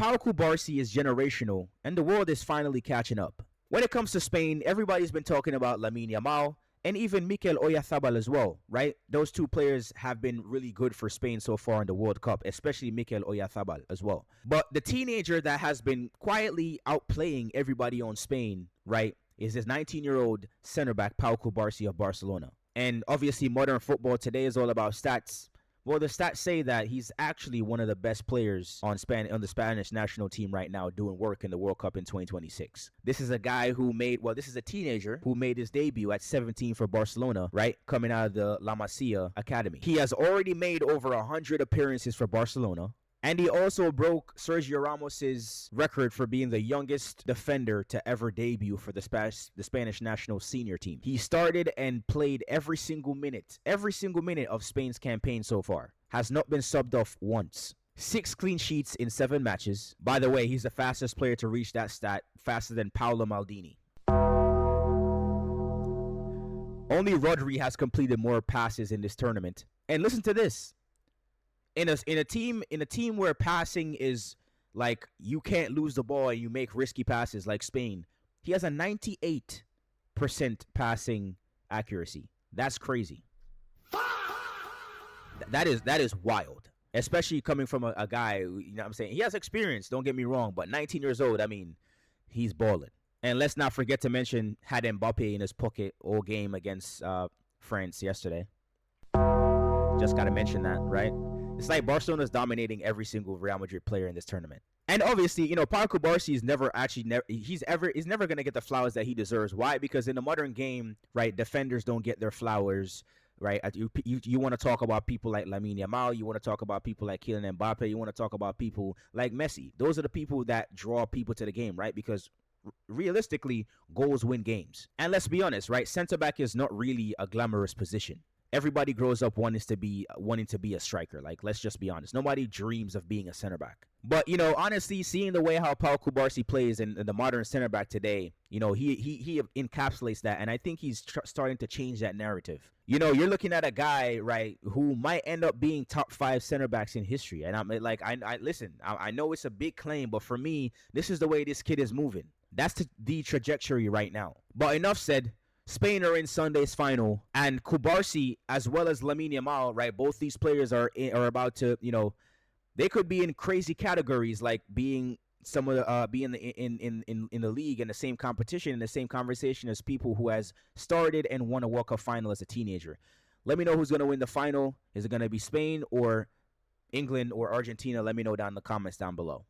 Pau Cubarsí is generational, and the world is finally catching up. When it comes to Spain, everybody's been talking about Lamine Yamal and even Mikel Oyarzabal as well, right? Those two players have been really good for Spain so far in the World Cup, especially Mikel Oyarzabal as well. But the teenager that has been quietly outplaying everybody on Spain, right, is this 19-year-old center back Pau Cubarsí of Barcelona. And obviously, modern football today is all about stats. Well, the stats say that he's actually one of the best players on the Spanish national team right now doing work in the World Cup in 2026. This is a guy who this is a teenager who made his debut at 17 for Barcelona, right? Coming out of the La Masia Academy. He has already made over 100 appearances for Barcelona. And he also broke Sergio Ramos's record for being the youngest defender to ever debut for the Spanish national senior team. He started and played every single minute of Spain's campaign so far. Has not been subbed off once. 6 clean sheets in 7 matches. By the way, he's the fastest player to reach that stat, faster than Paolo Maldini. Only Rodri has completed more passes in this tournament. And listen to this. In a team where passing is like you can't lose the ball and you make risky passes like Spain, he has a 98% passing accuracy. That's crazy. That is wild, especially coming from a guy, you know what I'm saying? He has experience, don't get me wrong, but 19 years old, I mean, he's balling. And let's not forget to mention had Mbappe in his pocket all game against France yesterday. Just got to mention that, right? It's like Barcelona's dominating every single Real Madrid player in this tournament. And obviously, you know, Pau Cubarsí is never going to get the flowers that he deserves. Why? Because in the modern game, right, defenders don't get their flowers, right? You want to talk about people like Lamine Yamal, you want to talk about people like Kylian Mbappe, you want to talk about people like Messi. Those are the people that draw people to the game, right? Because realistically, goals win games. And let's be honest, right? Center back is not really a glamorous position. Everybody grows up wanting to be a striker. Like, let's just be honest. Nobody dreams of being a center back. But, you know, honestly, seeing the way how Pau Cubarsí plays in the modern center back today, you know, he encapsulates that. And I think he's starting to change that narrative. You know, you're looking at a guy, right, who might end up being top 5 center backs in history. And I'm like, I know it's a big claim, but for me, this is the way this kid is moving. That's the trajectory right now. But enough said. Spain are in Sunday's final, and Cubarsí as well as Lamine Yamal, right? Both these players are about to, you know, they could be in crazy categories like being some of the being in the league in the same competition, in the same conversation as people who has started and won a World Cup final as a teenager. Let me know who's going to win the final. Is it going to be Spain or England or Argentina? Let me know down in the comments down below.